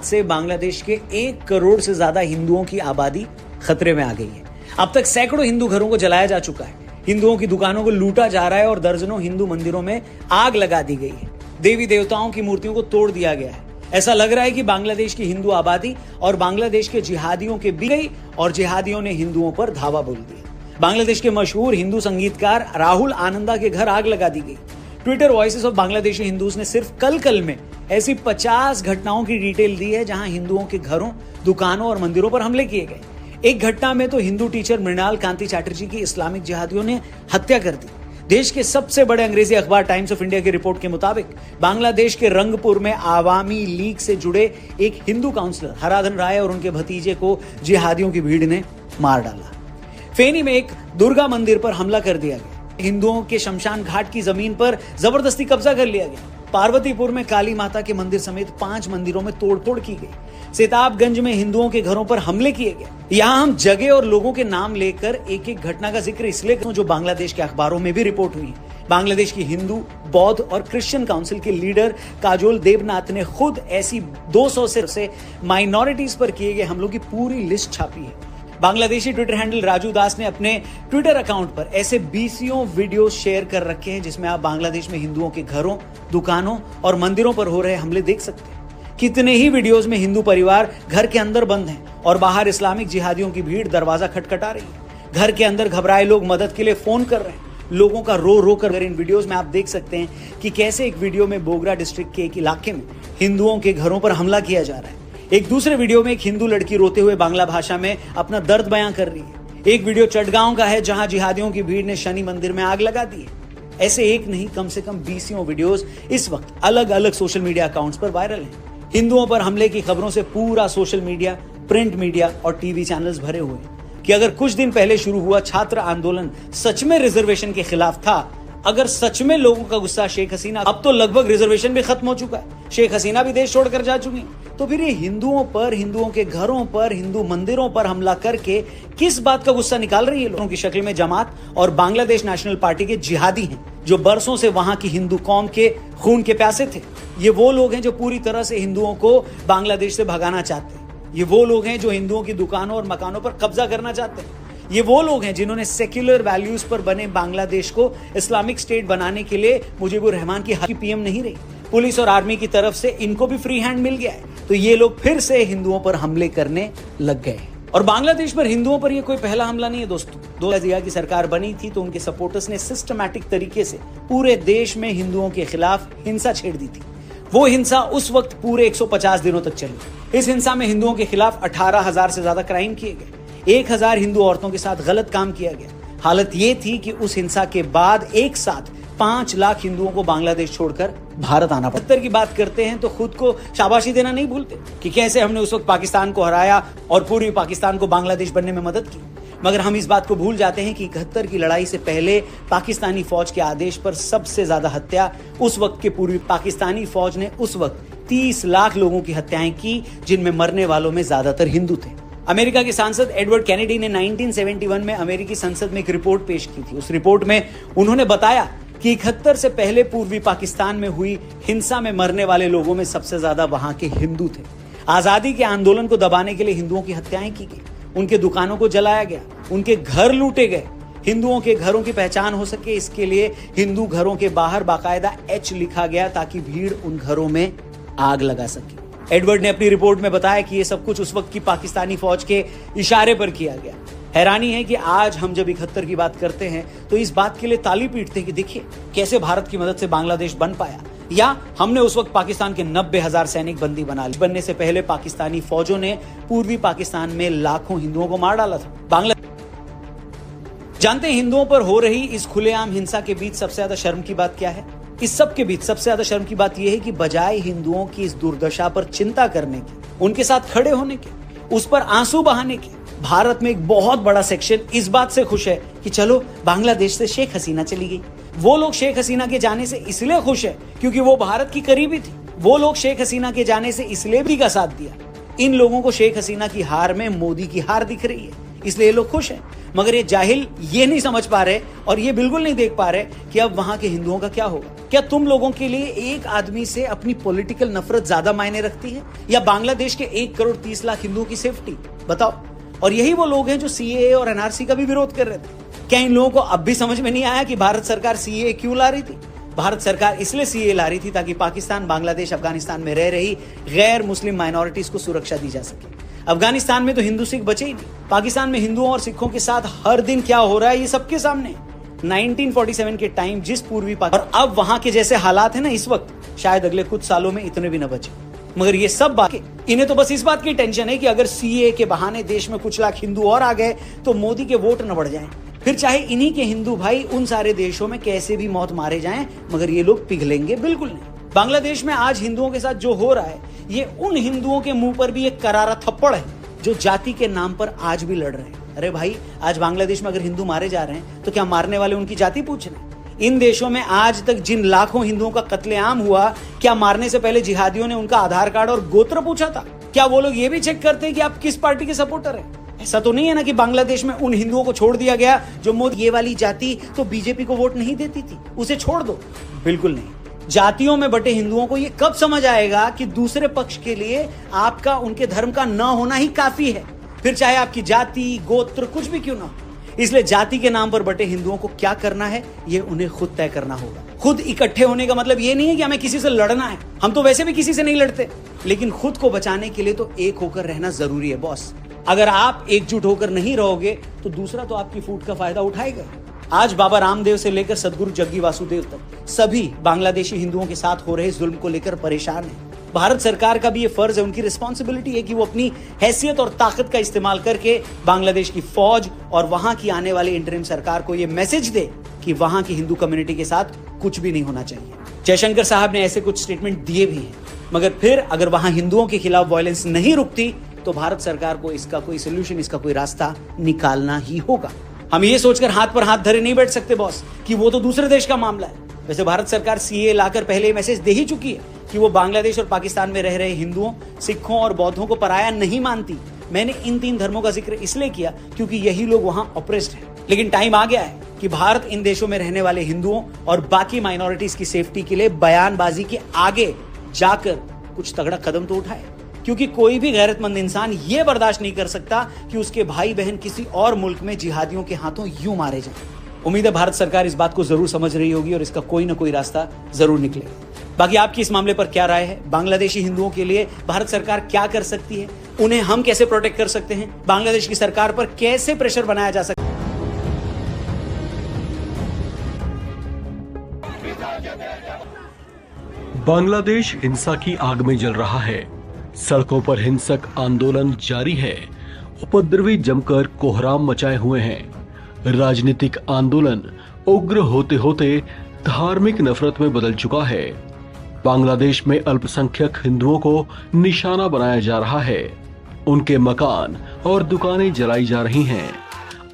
से बांग्लादेश के 1 करोड़ से ज्यादा हिंदुओं की आबादी खतरे में आ गई है। अब तक सैकड़ों हिंदू घरों को जलाया जा चुका है, हिंदुओं की दुकानों को लूटा जा रहा है और दर्जनों हिंदू मंदिरों में आग लगा दी गई है। देवी देवताओं की मूर्तियों को तोड़ दिया गया है। ऐसा लग रहा है कि बांग्लादेश की हिंदू आबादी और बांग्लादेश के जिहादियों के बीच गई और जिहादियों ने हिंदुओं पर धावा बोल दिया। बांग्लादेश के मशहूर हिंदू संगीतकार राहुल आनंदा के घर आग लगा दी गई। Twitter voices of Bangladeshi Hindus ने सिर्फ कल में ऐसी 50 घटनाओं की डिटेल दी है जहां हिंदुओं के घरों, दुकानों और मंदिरों पर हमले किए गए। एक घटना में तो हिंदू टीचर मृणाल कांति चैटर्जी की इस्लामिक जिहादियों ने हत्या कर दी। देश के सबसे बड़े अंग्रेजी अखबार टाइम्स ऑफ इंडिया की रिपोर्ट के मुताबिक बांग्लादेश के रंगपुर में आवामी लीग से जुड़े एक हिंदू काउंसलर हराधन राय और उनके भतीजे को जिहादियों की भीड़ ने मार डाला। फेनी में एक दुर्गा मंदिर पर हमला कर दिया गया। हिंदुओं के शमशान घाट की जमीन पर जबरदस्ती कब्जा कर लिया गया। पार्वतीपुर में काली माता के मंदिर समेत 5 मंदिरों में तोड़फोड़ की गई। सिताबगंज में हिंदुओं के घरों पर हमले किए गए। यहाँ हम जगह और लोगों के नाम लेकर एक एक घटना का जिक्र इसलिए करूं जो बांग्लादेश के अखबारों में भी रिपोर्ट हुई है। बांग्लादेश की हिंदू, बौद्ध और क्रिश्चियन काउंसिल के लीडर काजोल देवनाथ ने खुद ऐसी 200 से माइनॉरिटीज पर किए गए हमलों की पूरी लिस्ट छापी है। बांग्लादेशी ट्विटर हैंडल राजू दास ने अपने ट्विटर अकाउंट पर ऐसे 20 वीडियो शेयर कर रखे हैं जिसमें आप बांग्लादेश में हिंदुओं के घरों, दुकानों और मंदिरों पर हो रहे हमले देख सकते हैं। कितने ही वीडियोस में हिंदू परिवार घर के अंदर बंद हैं और बाहर इस्लामिक जिहादियों की भीड़ दरवाजा खटखटा रही है। घर के अंदर घबराए लोग मदद के लिए फोन कर रहे हैं। लोगों का रो रो कर इन वीडियोस में आप देख सकते हैं कि कैसे एक वीडियो में बोगरा डिस्ट्रिक्ट के एक इलाके में हिंदुओं के घरों पर हमला किया जा रहा है। एक दूसरे वीडियो में एक हिंदू लड़की रोते हुए बांग्ला भाषा में अपना दर्द बयां कर रही है। एक वीडियो चटगांव का है जहां जिहादियों की भीड़ ने शनि मंदिर में आग लगा दी है। ऐसे एक नहीं, कम से कम 20 वीडियोस इस वक्त अलग अलग सोशल मीडिया अकाउंट्स पर वायरल हैं। हिंदुओं पर हमले की खबरों से पूरा सोशल मीडिया, प्रिंट मीडिया और टीवी चैनल्स भरे हुए हैं कि अगर कुछ दिन पहले शुरू हुआ छात्र आंदोलन सच में रिजर्वेशन के खिलाफ था, अगर सच में लोगों का गुस्सा शेख हसीना, अब तो लगभग रिजर्वेशन भी खत्म हो चुका है, शेख हसीना भी देश छोड़कर जा चुकी हैं, तो फिर ये हिंदुओं पर, हिंदुओं के घरों पर, हिंदू मंदिरों पर हमला करके किस बात का गुस्सा निकाल रही है? लोगों की शक्ल में जमात और बांग्लादेश नेशनल पार्टी के जिहादी हैं जो बरसों से वहां की हिंदू कौम के खून के प्यासे थे। ये वो लोग हैं जो पूरी तरह से हिंदुओं को बांग्लादेश से भगाना चाहते हैं। ये वो लोग हैं जो हिंदुओं की दुकानों और मकानों पर कब्जा करना चाहते हैं। ये वो लोग हैं जिन्होंने सेक्युलर वैल्यूज पर बने बांग्लादेश को इस्लामिक स्टेट बनाने के लिए मुजीबुर रहमान की पीएम नहीं रही। पुलिस और आर्मी की तरफ से इनको भी फ्री हैंड मिल गया है, तो ये लोग फिर से हिंदुओं पर हमले करने लग गए। और बांग्लादेश पर हिंदुओं पर ये कोई पहला हमला नहीं है दोस्तों। 2000 की सरकार बनी थी तो उनके सपोर्टर्स ने सिस्टमैटिक तरीके से पूरे देश में हिंदुओं के खिलाफ हिंसा छेड़ दी थी। वो हिंसा उस वक्त पूरे 150 दिनों तक चली। इस हिंसा में हिंदुओं के खिलाफ 18,000 से ज्यादा क्राइम किए गए। 1,000 हिंदू औरतों के साथ गलत काम किया गया। हालत ये थी कि उस हिंसा के बाद एक साथ 5 लाख हिंदुओं को बांग्लादेश छोड़कर भारत आना पड़ा। 70 की बात करते हैं तो खुद को शाबाशी देना नहीं भूलते कि कैसे हमने उस वक्त पाकिस्तान को हराया और पूर्वी पाकिस्तान को बांग्लादेश बनने में मदद की। मगर हम इस बात को भूल जाते हैं कि 71 की लड़ाई से पहले पाकिस्तानी फौज के आदेश पर सबसे ज्यादा हत्या उस वक्त के पूर्वी पाकिस्तानी फौज ने उस वक्त 30 लाख लोगों की हत्याएं की, जिनमें मरने वालों में ज्यादातर हिंदू थे। अमेरिका के सांसद एडवर्ड कैनेडी ने 1971 में अमेरिकी संसद में एक रिपोर्ट पेश की थी। उस रिपोर्ट में उन्होंने बताया कि 71 से पहले पूर्वी पाकिस्तान में हुई हिंसा में मरने वाले लोगों में सबसे ज्यादा वहां के हिंदू थे। आजादी के आंदोलन को दबाने के लिए हिंदुओं की हत्याएं की गई, उनके दुकानों को जलाया गया, उनके घर लूटे गए। हिंदुओं के घरों की पहचान हो सके इसके लिए हिंदू घरों के बाहर बाकायदा H लिखा गया ताकि भीड़ उन घरों में आग लगा सके। एडवर्ड ने अपनी रिपोर्ट में बताया कि यह सब कुछ उस वक्त की पाकिस्तानी फौज के इशारे पर किया गया। हैरानी है कि आज हम जब 71 की बात करते हैं तो इस बात के लिए ताली पीटते हैं कि देखिए कैसे भारत की मदद से बांग्लादेश बन पाया, या हमने उस वक्त पाकिस्तान के 90,000 सैनिक बंदी बना लिए। बनने से पहले पाकिस्तानी फौजों ने पूर्वी पाकिस्तान में लाखों हिंदुओं को मार डाला था। जानते हैं हिंदुओं पर हो रही इस खुलेआम हिंसा के बीच सबसे ज्यादा शर्म की बात क्या है? इस सब के बीच सबसे ज्यादा शर्म की बात यह है कि बजाय हिंदुओं की इस दुर्दशा पर चिंता करने की, उनके साथ खड़े होने के, उस पर आंसू बहाने के, भारत में एक बहुत बड़ा सेक्शन इस बात से खुश है कि चलो बांग्लादेश से शेख हसीना चली गई। वो लोग शेख हसीना के जाने से इसलिए खुश है क्योंकि वो भारत की करीबी थी। वो लोग शेख हसीना के जाने से इसलिए भी का साथ दिया। इन लोगों को शेख हसीना की हार में मोदी की हार दिख रही है। इसलिए ये लोग खुश हैं। मगर ये जाहिल ये नहीं समझ पा रहे और ये बिल्कुल नहीं देख पा रहे कि अब वहां के हिंदुओं का क्या होगा। क्या तुम लोगों के लिए एक आदमी से अपनी पॉलिटिकल नफरत ज्यादा मायने रखती है या बांग्लादेश के 1 करोड़ 30 लाख हिंदुओं की सेफ्टी? बताओ। और यही वो लोग हैं जो सीएए और एनआरसी का भी विरोध कर रहे थे। क्या इन लोगों को अब भी समझ में नहीं आया कि भारत सरकार सीएए क्यों ला रही थी? भारत सरकार इसलिए सीएए ला रही थी ताकि पाकिस्तान, बांग्लादेश, अफगानिस्तान में रह रही गैर मुस्लिम माइनॉरिटीज को सुरक्षा दी जा सके। अफगानिस्तान में तो हिंदू सिख बचे ही नहीं। पाकिस्तान में हिंदुओं और सिखों के साथ हर दिन क्या हो रहा है ये सबके सामने। 1947 के टाइम जिस पूर्वी पाकिस्तान और अब वहां के जैसे हालात है ना इस वक्त, शायद अगले कुछ सालों में इतने भी न बचे। मगर ये सब बात, इन्हें तो बस इस बात की टेंशन है कि अगर सीएए के बहाने देश में कुछ लाख हिंदू और आ गए तो मोदी के वोट न बढ़ जाएं। फिर चाहे इन्हीं के हिंदू भाई उन सारे देशों में कैसे भी मौत मारे जाएं, मगर ये लोग पिघलेंगे बिल्कुल नहीं। बांग्लादेश में आज हिंदुओं के साथ जो हो रहा है ये उन हिंदुओं के मुंह पर भी एक करारा थप्पड़ है जो जाति के नाम पर आज भी लड़ रहे हैं। अरे भाई, आज बांग्लादेश में अगर हिंदू मारे जा रहे हैं तो क्या मारने वाले उनकी जाति पूछ रहे हैं? इन देशों में आज तक जिन लाखों हिंदुओं का कत्लेआम हुआ, क्या मारने से पहले जिहादियों ने उनका आधार कार्ड और गोत्र पूछा था? क्या वो लोग ये भी चेक करते हैं कि आप किस पार्टी के सपोर्टर हैं? ऐसा तो नहीं है ना कि बांग्लादेश में उन हिंदुओं को छोड़ दिया गया जो मोदी ये वाली जाति तो बीजेपी को वोट नहीं देती थी, उसे छोड़ दो। बिल्कुल नहीं। जातियों में बटे हिंदुओं को ये कब समझ आएगा कि दूसरे पक्ष के लिए आपका उनके धर्म का न होना ही काफी है, फिर चाहे आपकी जाति, गोत्र कुछ भी क्यों ना हो। इसलिए जाति के नाम पर बटे हिंदुओं को क्या करना है ये उन्हें खुद तय करना होगा। खुद इकट्ठे होने का मतलब ये नहीं है कि हमें किसी से लड़ना है, हम तो वैसे भी किसी से नहीं लड़ते, लेकिन खुद को बचाने के लिए तो एक होकर रहना जरूरी है बॉस। अगर आप एकजुट होकर नहीं रहोगे तो दूसरा तो आपकी फूट का फायदा उठाएगा। आज बाबा रामदेव से लेकर सदगुरु जग्गी वासुदेव तक सभी बांग्लादेशी हिंदुओं के साथ हो रहे जुल्म को लेकर परेशान हैं। भारत सरकार का भी ये फर्ज है, उनकी रिस्पॉन्सिबिलिटी है कि वो अपनी हैसियत और ताकत का इस्तेमाल करके बांग्लादेश की फौज और वहां की आने वाली इंटरिम सरकार को ये मैसेज दे कि वहां की हिंदू कम्युनिटी के साथ कुछ भी नहीं होना चाहिए। जयशंकर साहब ने ऐसे कुछ स्टेटमेंट दिए भी हैं, मगर फिर अगर वहां हिंदुओं के खिलाफ वायलेंस नहीं रुकती तो भारत सरकार को इसका कोई सोल्यूशन, इसका कोई रास्ता निकालना ही होगा। हम ये सोचकर हाथ पर हाथ धरे नहीं बैठ सकते बॉस कि वो तो दूसरे देश का मामला है। वैसे भारत सरकार सीए लाकर पहले मैसेज दे ही चुकी है कि वो बांग्लादेश और पाकिस्तान में रह रहे हिंदुओं, सिखों और बौद्धों को पराया नहीं मानती। मैंने इन 3 धर्मों का जिक्र इसलिए किया क्योंकि यही लोग वहां ऑप्रेस्ड हैं। लेकिन टाइम आ गया है कि भारत इन देशों में रहने वाले हिंदुओं और बाकी माइनॉरिटीज की सेफ्टी के लिए बयानबाजी के आगे जाकर कुछ तगड़ा कदम तो उठाए, क्योंकि कोई भी गैरतमंद इंसान ये बर्दाश्त नहीं कर सकता कि उसके भाई बहन किसी और मुल्क में जिहादियों के हाथों यूं मारे जाएं। उम्मीद है भारत सरकार इस बात को जरूर समझ रही होगी और इसका कोई ना कोई रास्ता जरूर निकलेगा। बाकी आपकी इस मामले पर क्या राय है? बांग्लादेशी हिंदुओं के लिए भारत सरकार क्या कर सकती है? उन्हें हम कैसे प्रोटेक्ट कर सकते हैं? बांग्लादेश की सरकार पर कैसे प्रेशर बनाया जा सकता है? बांग्लादेश हिंसा की आग में जल रहा है। सड़कों पर हिंसक आंदोलन जारी है। उपद्रवी जमकर कोहराम मचाए हुए हैं। राजनीतिक आंदोलन उग्र होते होते धार्मिक नफरत में बदल चुका है। बांग्लादेश में अल्पसंख्यक हिंदुओं को निशाना बनाया जा रहा है। उनके मकान और दुकानें जलाई जा रही हैं।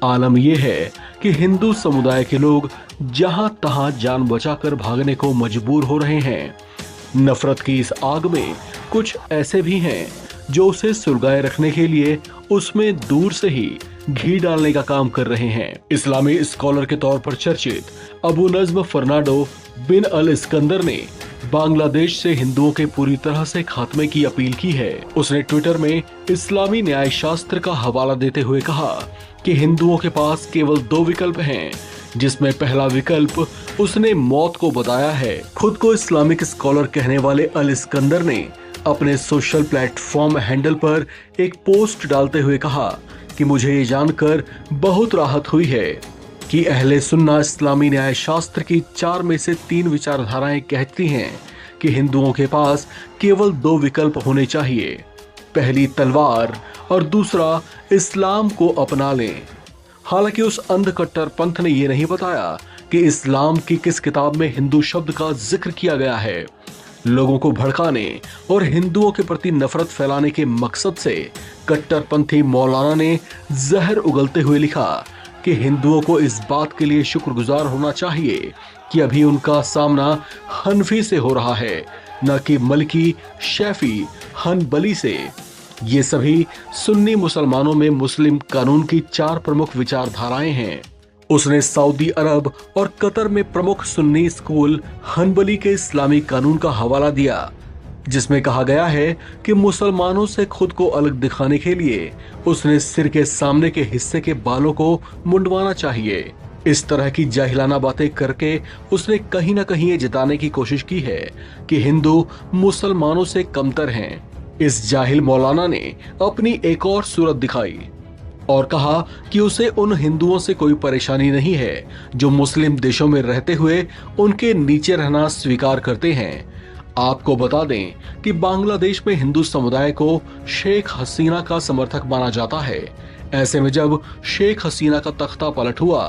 आलम यह है कि हिंदू समुदाय के लोग जहां तहां जान बचाकर भागने को मजबूर हो रहे हैं। नफरत की इस आग में कुछ ऐसे भी हैं जो उसे सुलगाए रखने के लिए उसमें दूर से ही घी डालने का काम कर रहे हैं। इस्लामी स्कॉलर के तौर पर चर्चित अबू नज्म फर्नांडो बिन अल इस्कंदर ने बांग्लादेश से हिंदुओं के पूरी तरह से खात्मे की अपील की है। उसने ट्विटर में इस्लामी न्याय शास्त्र का हवाला देते हुए कहा कि हिंदुओं के पास केवल 2 विकल्प हैं, जिसमें पहला विकल्प उसने मौत को बताया है। खुद को इस्लामिक स्कॉलर कहने वाले अल इस्कंदर ने अपने सोशल प्लेटफॉर्म हैंडल पर एक पोस्ट डालते हुए कहा कि मुझे ये जानकर बहुत राहत हुई है कि अहले सुन्ना इस्लामी न्याय शास्त्र की 4 में से 3 विचारधाराएं कहती हैं कि हिंदुओं के पास केवल 2 विकल्प होने चाहिए, पहली तलवार और दूसरा इस्लाम को अपना लें। हालांकि उस अंध कट्टर पंथ ने यह नहीं बताया कि इस्लाम की किस किताब में हिंदू शब्द का जिक्र किया गया है। लोगों को भड़काने और हिंदुओं के प्रति नफरत फैलाने के मकसद से कट्टरपंथी मौलाना ने जहर उगलते हुए लिखा कि हिंदुओं को इस बात के लिए शुक्रगुजार होना चाहिए कि अभी उनका सामना हनफी से हो रहा है, न कि मलकी, शैफी, हनबली से। ये सभी सुन्नी मुसलमानों में मुस्लिम कानून की 4 प्रमुख विचारधाराएं हैं। उसने सऊदी अरब और कतर में प्रमुख सुन्नी स्कूल हनबली के इस्लामी कानून का हवाला दिया, जिसमें कहा गया है कि मुसलमानों से खुद को अलग दिखाने के लिए उसने सिर के सामने के हिस्से के बालों को मुंडवाना चाहिए। इस तरह की जाहिलाना बातें करके उसने कहीं न कहीं ये जताने की कोशिश की है कि हिंदू मुसलमानों से कमतर हैं। इस जाहिल मौलाना ने अपनी एक और सूरत दिखाई और कहा कि उसे उन हिंदुओं से कोई परेशानी नहीं है जो मुस्लिम देशों में रहते हुए उनके नीचे रहना स्वीकार करते हैं। आपको बता दें कि बांग्लादेश में हिंदू समुदाय को शेख हसीना का समर्थक माना जाता है। ऐसे में जब शेख हसीना का तख्ता पलट हुआ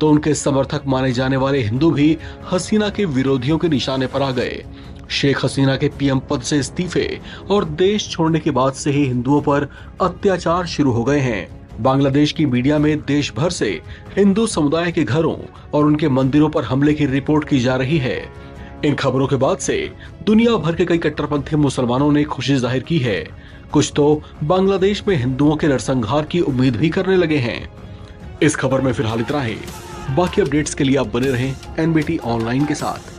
तो उनके समर्थक माने जाने वाले हिंदू भी हसीना के विरोधियों के निशाने पर आ गए। शेख हसीना के पीएम पद से इस्तीफे और देश छोड़ने के बाद से ही हिंदुओं पर अत्याचार शुरू हो गए हैं। बांग्लादेश की मीडिया में देश भर से हिंदू समुदाय के घरों और उनके मंदिरों पर हमले की रिपोर्ट की जा रही है। इन खबरों के बाद से दुनिया भर के कई कट्टरपंथी मुसलमानों ने खुशी जाहिर की है। कुछ तो बांग्लादेश में हिंदुओं के नरसंहार की उम्मीद भी करने लगे हैं। इस खबर में फिलहाल इतना ही। बाकी अपडेट्स के लिए आप बने रहें एनबीटी ऑनलाइन के साथ।